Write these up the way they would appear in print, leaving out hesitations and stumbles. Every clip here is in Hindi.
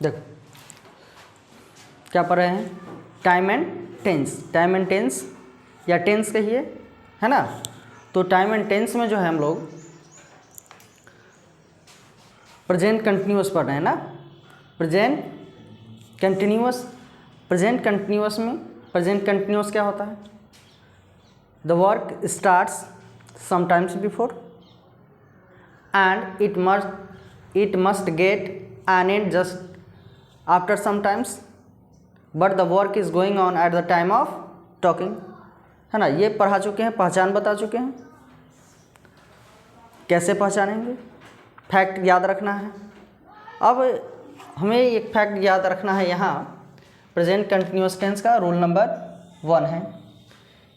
देखो क्या पढ़ रहे हैं, time and tense, time and tense या टेंस कहिए, है ना। तो टाइम एंड टेंस में जो है हम लोग प्रेजेंट कंटिन्यूअस पढ़ रहे हैं ना, प्रेजेंट कंटिन्यूअस। प्रेजेंट कंटिन्यूअस में प्रेजेंट कंटिन्यूअस क्या होता है, the work starts sometimes before and it must get an and just after sometimes, but the work is going on at the time of talking, है ना। ये पढ़ा चुके हैं, पहचान बता चुके हैं। कैसे पहचानेंगे, फैक्ट याद रखना है। अब हमें एक फैक्ट याद रखना है यहाँ प्रेजेंट कंटिन्यूअस टेंस का रूल नंबर 1 है,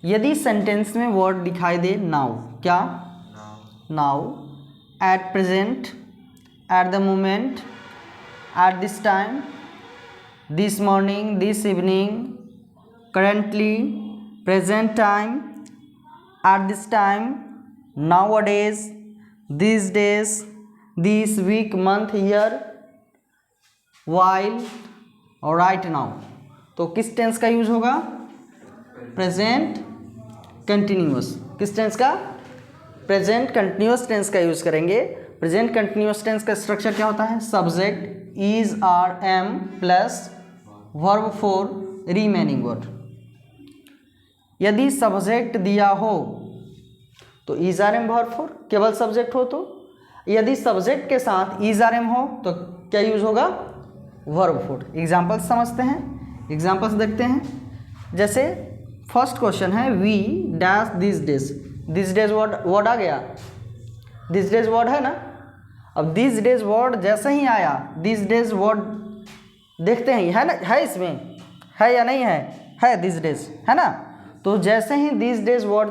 यदि सेंटेंस में वर्ड दिखाई दे नाउ, क्या now, at present, at the moment, at this time, this morning, this evening, currently, present time, at this time, nowadays, these days, this week, month, year, while और right now। तो किस टेंस का यूज होगा, प्रेजेंट कंटिन्यूअस। किस टेंस का, प्रेजेंट कंटिन्यूअस टेंस का यूज करेंगे। प्रेजेंट कंटिन्यूअस टेंस का स्ट्रक्चर क्या होता है, subject is are am plus verb four remaining word. यदि सब्जेक्ट दिया हो तो is are am verb four, केवल सब्जेक्ट हो तो। यदि सब्जेक्ट के साथ इज आर एम हो तो क्या यूज होगा, वर्ब फोर। एग्जाम्पल्स समझते हैं, एग्जाम्पल्स देखते हैं। जैसे फर्स्ट क्वेश्चन है, we dash this days, this days word आ गया, दिस डेज वर्ड है ना। अब दिस डेज वर्ड जैसे ही आया, दिस डेज वर्ड देखते हैं, है ना, है इसमें, है या नहीं है दिस डेज, है ना। तो जैसे ही दिस डेज वर्ड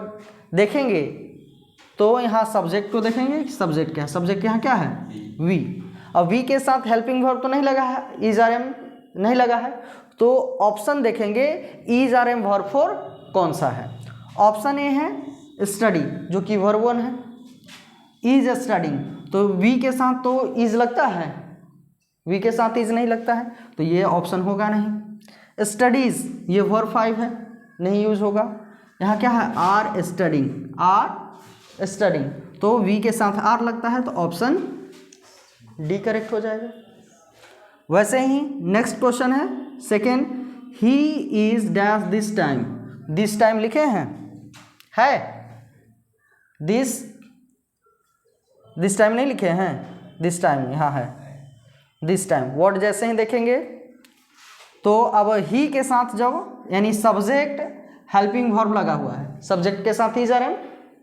देखेंगे तो यहाँ सब्जेक्ट को देखेंगे, सब्जेक्ट क्या है, सब्जेक्ट यहाँ क्या है, वी। अब वी के साथ हेल्पिंग वर्ब तो नहीं लगा है, इज आर एम नहीं लगा है, तो ऑप्शन देखेंगे is are am verb four कौन सा है। ऑप्शन ए है स्टडी, जो कि वर्ब 1 है, इज स्टडिंग, तो वी के साथ तो इज लगता है, वी के साथ इज नहीं लगता है, तो ये ऑप्शन होगा नहीं। स्टडीज ये वर्ब 5 है, नहीं यूज होगा। यहाँ क्या है, आर स्टडिंग, आर स्टडिंग, तो वी के साथ आर लगता है, तो ऑप्शन डी करेक्ट हो जाएगा। वैसे ही नेक्स्ट क्वेश्चन है second, he is dash this time, this time लिखे हैं, है दिस टाइम नहीं लिखे हैं, दिस टाइम यहाँ है, दिस टाइम वर्ड जैसे ही देखेंगे तो अब ही के साथ जब यानी सब्जेक्ट हेल्पिंग वर्ब लगा हुआ है, सब्जेक्ट के साथ इज आर एम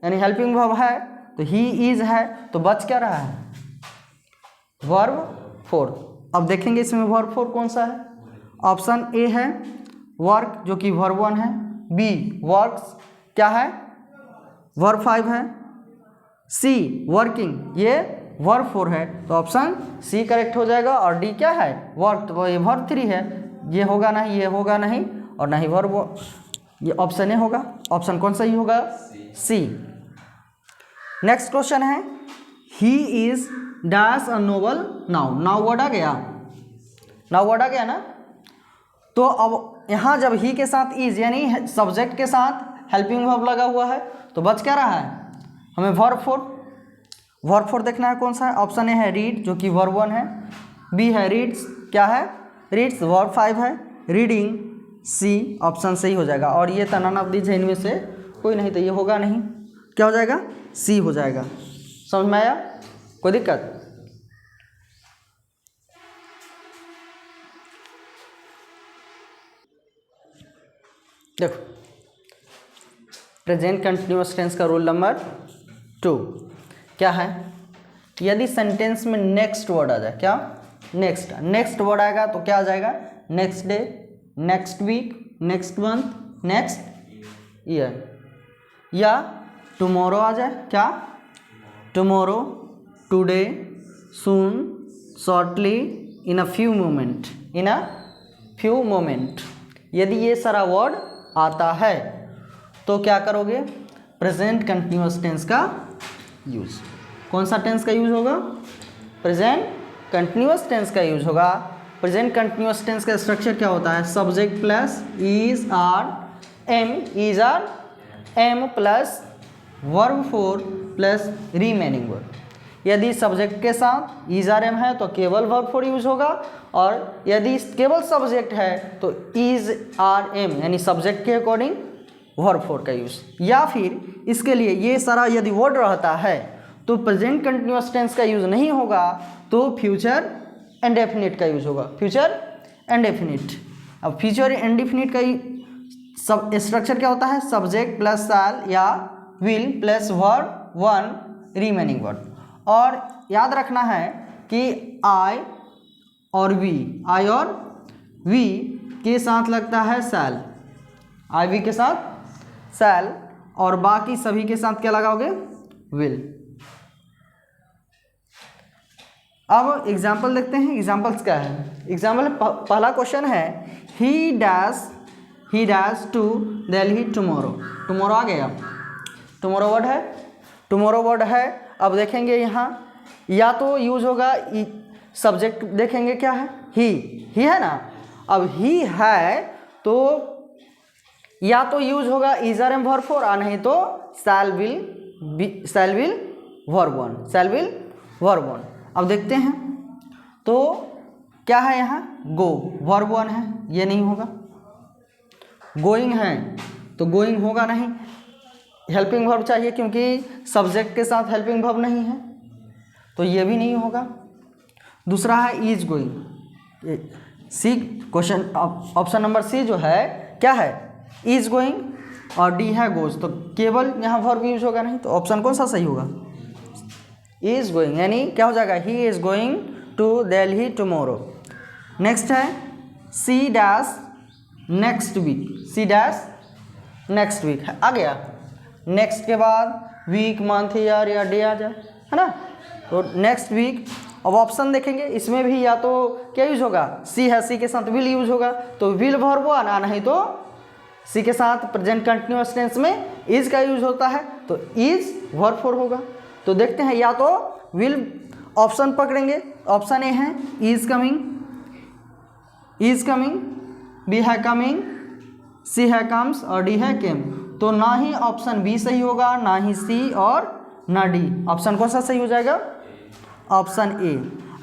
यानी हेल्पिंग वर्ब है, तो ही इज है, तो बच क्या रहा है, वर्ब 4। अब देखेंगे इसमें वर्ब 4 कौन सा है। ऑप्शन ए है वर्क, जो कि वर्ब 1 है, बी वर्क्स क्या है, वर्ब 5 है, सी वर्किंग ये वर्ब 4 है, तो ऑप्शन सी करेक्ट हो जाएगा। और डी क्या है, वर्क, तो ये वर्ब 3 है, ये होगा नहीं, ये होगा नहीं, और नहीं वर्ब, ये ऑप्शन ए होगा। ऑप्शन कौन सा ही होगा, सी। नेक्स्ट क्वेश्चन है, he is dash a novel now, now word आ गया, नाउ वर्ड आ गया ना। तो अब यहाँ जब ही के साथ इज यानी सब्जेक्ट के साथ हेल्पिंग वर्ब लगा हुआ है, तो बच क्या रहा है हमें, वर्ब 4। वर्ब 4 देखना है कौन सा है। ऑप्शन ए है रीड, जो कि वर्ब 1 है, बी है रीड्स, क्या है, रीड्स वर्ब 5 है, रीडिंग सी, ऑप्शन सही हो जाएगा। और ये तो नन ऑफ दीज है, इनमें से कोई नहीं, तो ये होगा नहीं, क्या हो जाएगा, सी हो जाएगा। समझ में आया, कोई दिक्कत। देखो प्रेजेंट कंटिन्यूअस टेंस का रूल नंबर 2 क्या है, यदि सेंटेंस में नेक्स्ट वर्ड आ जाए, क्या नेक्स्ट वर्ड आएगा तो क्या आ जाएगा, next day, next week, next month, next year, या टुमारो आ जाए, क्या tomorrow, today, soon, shortly, in a few moment, in a few moment. यदि ये सारा वर्ड आता है तो क्या करोगे, प्रेजेंट कंटिन्यूअस टेंस का यूज। कौन सा टेंस का यूज होगा, प्रेजेंट कंटिन्यूअस टेंस का यूज होगा। प्रेजेंट कंटिन्यूअस टेंस का स्ट्रक्चर क्या होता है? Subject plus is are am plus verb four plus remaining word. यदि सब्जेक्ट के साथ इज आर एम है तो केवल वर्ब फोर यूज होगा, और यदि केवल सब्जेक्ट है तो इज आर एम यानी सब्जेक्ट के अकॉर्डिंग वर्ब फोर का यूज। या फिर इसके लिए ये सारा यदि वर्ड रहता है तो प्रेजेंट कंटिन्यूअस टेंस का यूज नहीं होगा, तो फ्यूचर इंडेफिनिट का यूज होगा। Future indefinite. अब फ्यूचर इंडेफिनिट का सब स्ट्रक्चर क्या होता है? सब्जेक्ट प्लस शैल या will plus verb one remaining word. और याद रखना है कि आई और वी के साथ लगता है शैल, आई वी के साथ शैल, और बाकी सभी के साथ क्या लगाओगे? विल। अब एग्जाम्पल देखते हैं। एग्जाम्पल्स क्या है? एग्जाम्पल पहला क्वेश्चन है he dash to Delhi tomorrow. Tomorrow आ गया, टुमारो वर्ड है। अब देखेंगे यहाँ या तो यूज होगा, सब्जेक्ट देखेंगे क्या है? ही है ना। अब ही है तो या तो यूज होगा is are am verb four, और नहीं तो शैल विल वर्ब वन। अब देखते हैं तो क्या है यहाँ? गो वर्ब वन है, ये नहीं होगा। गोइंग है तो गोइंग होगा नहीं, हेल्पिंग वर्ब चाहिए क्योंकि सब्जेक्ट के साथ हेल्पिंग वर्ब नहीं है, तो ये भी नहीं होगा। दूसरा है is going. C question option number C जो है क्या है? इज गोइंग और डी है गोज, तो केवल यहाँ वर्ब यूज होगा नहीं, तो ऑप्शन कौन सा सही होगा? इज गोइंग, यानी क्या हो जाएगा? He is going to Delhi tomorrow. Next है C dash next week. C dash next week आ गया। नेक्स्ट के बाद वीक, मंथ, ईयर या डे आ जाए, है ना। तो नेक्स्ट वीक। अब ऑप्शन देखेंगे, इसमें भी या तो क्या यूज होगा? सी है, सी के साथ विल यूज होगा, तो विल वर्ब वन, आ नहीं तो सी के साथ प्रेजेंट कंटिन्यूअस टेंस में इज का यूज होता है, तो इज वर्ब फोर होगा। तो देखते हैं, या तो विल ऑप्शन पकड़ेंगे। ऑप्शन ए है इज कमिंग, बी है कमिंग, सी है कम्स और डी है केम। तो ना ही ऑप्शन बी सही होगा, ना ही सी और ना डी। ऑप्शन कौन सा सही हो जाएगा? Option A.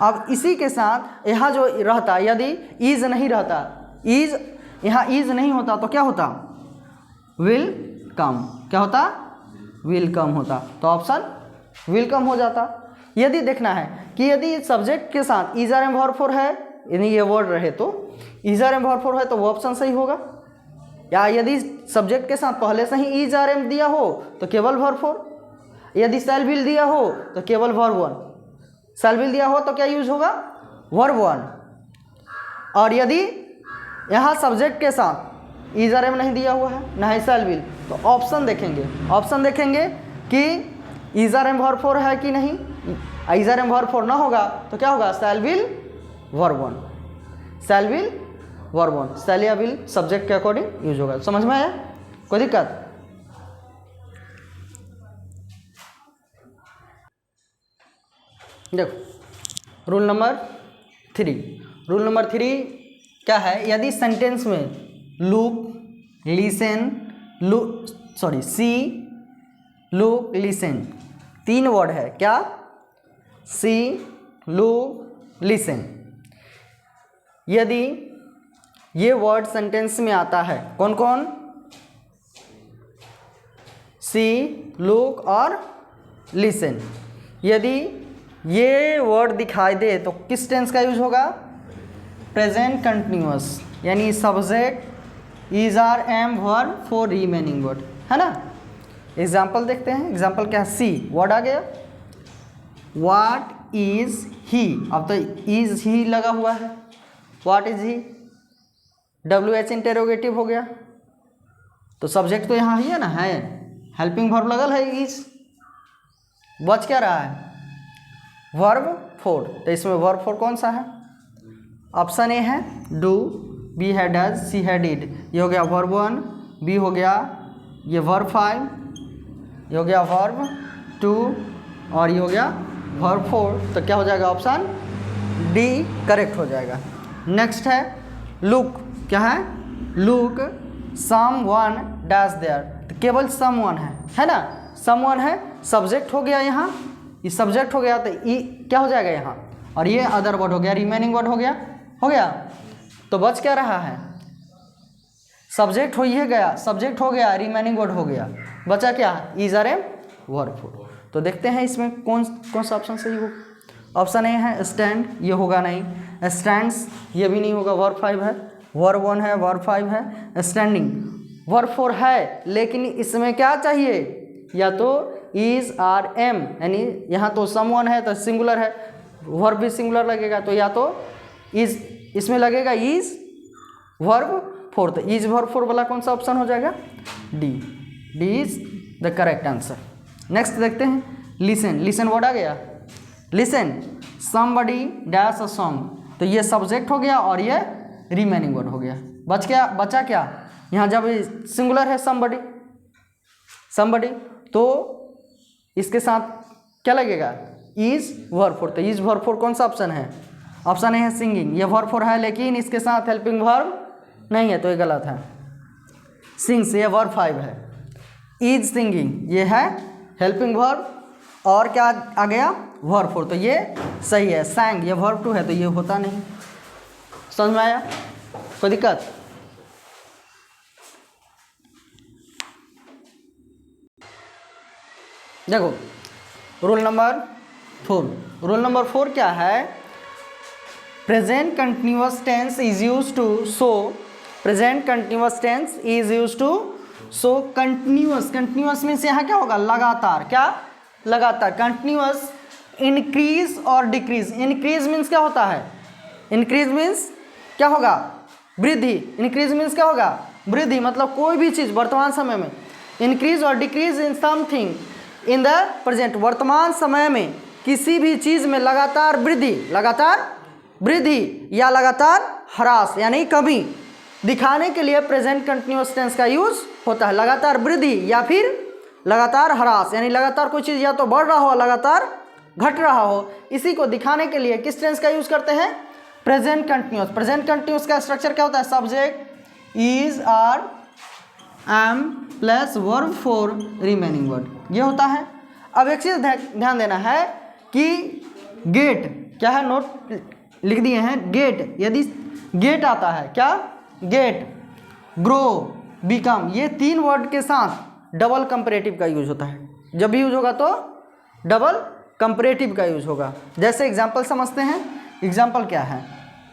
अब इसी के साथ यहाँ जो रहता, यदि इज नहीं रहता, इज यहाँ इज नहीं होता तो क्या होता? Will come. क्या होता? विल कम होता, तो ऑप्शन विल कम हो जाता। यदि देखना है कि यदि सब्जेक्ट के साथ is are am verb four है, यानी ये वर्ड रहे तो is are am verb four है, तो वो ऑप्शन सही होगा। या यदि सब्जेक्ट के साथ पहले से ही इज आर एम दिया हो तो केवल वर्ब फोर। यदि शैल विल दिया हो तो केवल वर्ब वन। शैल विल दिया हो तो क्या यूज होगा? Verb one. और यदि यहाँ सब्जेक्ट के साथ इज आर एम नहीं दिया हुआ है, ना ही शैल विल, तो ऑप्शन देखेंगे कि is are am verb four है कि नहीं। Is are am verb four ना होगा तो क्या होगा? Shall will verb one. Shall will verb one, shall या विल सब्जेक्ट के अकॉर्डिंग यूज होगा। समझ में आया? कोई दिक्कत? देखो रूल नंबर थ्री क्या है? यदि सेंटेंस में लुक, लिसन, सी, लुक, लिसन तीन वर्ड है। क्या? सी, लुक, लिसन। यदि ये वर्ड सेंटेंस में आता है, कौन कौन? सी, लुक और लिसन। यदि ये वर्ड दिखाई दे तो किस टेंस का यूज होगा? प्रेजेंट कंटिन्यूअस, यानी subject is are am verb four remaining word, है ना। एग्जाम्पल देखते हैं। एग्जाम्पल क्या है? सी वर्ड आ गया। व्हाट इज ही, अब तो इज ही लगा हुआ है। What is he, WH interrogative हो गया, तो सब्जेक्ट तो यहाँ ही है ना, है। हेल्पिंग वर्ब लगल है इज, बच क्या रहा है? Verb four. तो इसमें वर्ब फोर कौन सा है? ऑप्शन ए है डू, बी है डज, सी है डिड। ये हो गया वर्ब वन, बी हो गया ये वर्ब फाइव, ये हो गया वर्ब टू और ये हो गया वर्ब फोर। तो क्या हो जाएगा? ऑप्शन डी करेक्ट हो जाएगा। नेक्स्ट है लुक, क्या है, look someone dash there, तो केवल सम वन है ना, सम वन है, सब्जेक्ट हो गया यहाँ, ये सब्जेक्ट हो गया तो ये क्या हो जाएगा यहाँ, और ये अदर वर्ड हो गया, रिमेनिंग वर्ड हो गया। तो बच क्या रहा है, सब्जेक्ट हो ही गया, सब्जेक्ट हो गया, रिमेनिंग वर्ड हो गया, बचा क्या, इज आर एम वर्ब। तो देखते हैं इसमें कौन सा ऑप्शन सही हो। ऑप्शन ए है स्टैंड, ये होगा नहीं, स्टैंड्स ये भी नहीं होगा, वर्ब 5 है, वर्ब 1 है, वर्ब 5 है, स्टैंडिंग वर्ब 4 है, लेकिन इसमें क्या चाहिए, या तो इज आर एम, यानी यहाँ तो समवन है तो सिंगुलर है, वर्ब भी सिंगुलर लगेगा, तो या तो इज इसमें लगेगा इज वर्ब 4, तो इज वर्ब 4 वाला कौन सा ऑप्शन हो जाएगा, D is the correct answer. Next देखते हैं, लिसन वर्ड आ गया, listen somebody dash a song, तो ये सब्जेक्ट हो गया और ये रिमेनिंग वर्ड हो गया। बचा क्या यहाँ, जब सिंगुलर है समबडी तो इसके साथ क्या लगेगा, इज वर्ब 4, तो इज वर्ब 4 कौन सा ऑप्शन है, ऑप्शन ए है सिंगिंग, ये वर्ब 4 है लेकिन इसके साथ हेल्पिंग वर्ब नहीं है, तो ये गलत है। सिंग्स ये वर्ब 5 है, इज सिंगिंग ये है हेल्पिंग वर्ब, और क्या आ गया, वर्ब 4, तो ये सही है। सैंग ये वर्ब 2 है, तो ये होता नहीं। समझ में आया, कोई दिक्कत? देखो रूल नंबर 4 क्या है, present continuous tense is used to show, present continuous tense is used to show continuous means यहाँ क्या होगा, लगातार, क्या लगातार, कंटिन्यूअस इंक्रीज और डिक्रीज। इंक्रीज मीन्स क्या होता है, इंक्रीज मीन्स क्या होगा, वृद्धि, इंक्रीज मीन्स क्या होगा, वृद्धि, मतलब कोई भी चीज़ वर्तमान समय में, इंक्रीज और decrease in something in the present, वर्तमान समय में किसी भी चीज़ में लगातार वृद्धि या लगातार ह्रास यानी कमी दिखाने के लिए प्रेजेंट कंटिन्यूअस टेंस का यूज होता है। लगातार वृद्धि या फिर लगातार ह्रास, यानी लगातार कोई चीज़ या तो बढ़ रहा हो लगातार घट रहा हो, इसी को दिखाने के लिए किस टेंस का यूज करते हैं, प्रेजेंट कंटिन्यूअस। प्रेजेंट कंटिन्यूअस का स्ट्रक्चर क्या होता है, subject is are am plus verb 4 remaining word, ये होता है। अब एक चीज़ ध्यान देना है कि गेट क्या है, नोट लिख दिए हैं, गेट, यदि गेट आता है, क्या गेट, ग्रो, बिकम, ये 3 वर्ड के साथ डबल कंपैरेटिव का यूज होता है। जब भी यूज होगा तो डबल कंपैरेटिव का यूज होगा। जैसे एग्जांपल समझते हैं, एग्जांपल क्या है,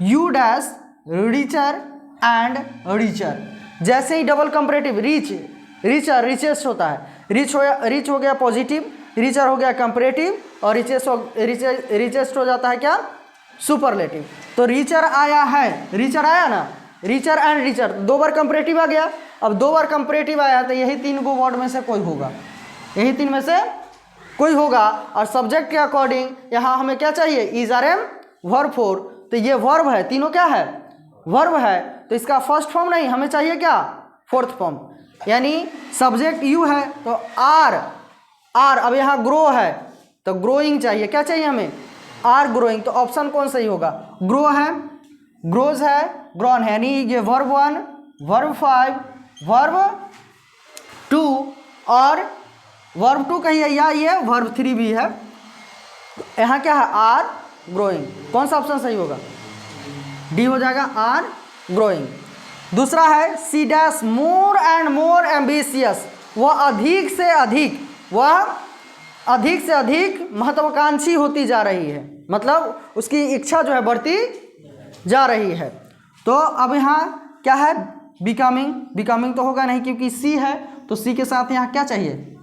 you dash richer and richer, जैसे ही डबल कंपैरेटिव रिचर रिचेस्ट होता है, रिच हो गया पॉजिटिव, रिचर हो गया कंपैरेटिव, और रिचेस्ट हो जाता है क्या, सुपरलेटिव। तो रिचर आया है, रिचर आया ना, रिचर एंड रिचर 2 बार कंपैरेटिव आ गया। अब 2 बार कंपैरेटिव आया तो यही 3 गो वर्ड में से कोई होगा, यही 3 में से कोई होगा। और सब्जेक्ट के अकॉर्डिंग यहाँ हमें क्या चाहिए, इज आर एम वर्ब 4, तो ये वर्ब है, तीनों क्या है, वर्ब है, तो इसका फर्स्ट फॉर्म नहीं, हमें चाहिए क्या, फोर्थ फॉर्म, यानी सब्जेक्ट यू है तो आर, अब यहाँ ग्रो है तो ग्रोइंग चाहिए, क्या चाहिए हमें, आर ग्रोइंग। तो ऑप्शन कौन सही होगा, ग्रो है, ग्रोज है, ग्रोन है, यानी ये वर्ब 1, वर्ब 5, वर्ब 2 और वर्ब 2 कहीं है, या ये वर्ब 3 भी है। यहाँ क्या है, आर ग्रोइंग, कौन सा ऑप्शन सही होगा, डी हो जाएगा, आर ग्रोइंग। दूसरा है C dash more and more ambitious, वह अधिक से अधिक महत्वाकांक्षी होती जा रही है, मतलब उसकी इच्छा जो है बढ़ती जा रही है। तो अब यहाँ क्या है, बिकमिंग तो होगा नहीं क्योंकि सी है, तो सी के साथ यहाँ क्या चाहिए,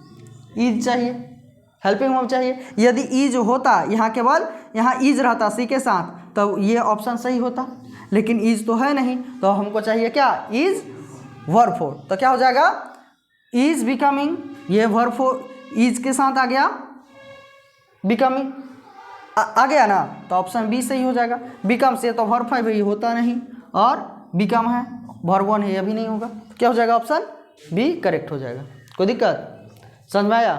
इज चाहिए, हेल्पिंग वर्ब चाहिए। यदि इज होता, यहाँ केवल यहाँ इज रहता सी के साथ, तो ये ऑप्शन सही होता, लेकिन इज तो है नहीं, तो हमको चाहिए क्या, इज वर्ब 4, तो क्या हो जाएगा, इज बिकमिंग, ये वर्ब 4 इज के साथ आ गया, बिकमिंग आ गया ना, तो ऑप्शन बी सही हो जाएगा। बिकम से तो वर्ब 5 ये होता नहीं, और बिकम है वर्ब 1 है, ये भी नहीं होगा, क्या हो जाएगा, ऑप्शन बी करेक्ट हो जाएगा। कोई दिक्कत, समझ में आया?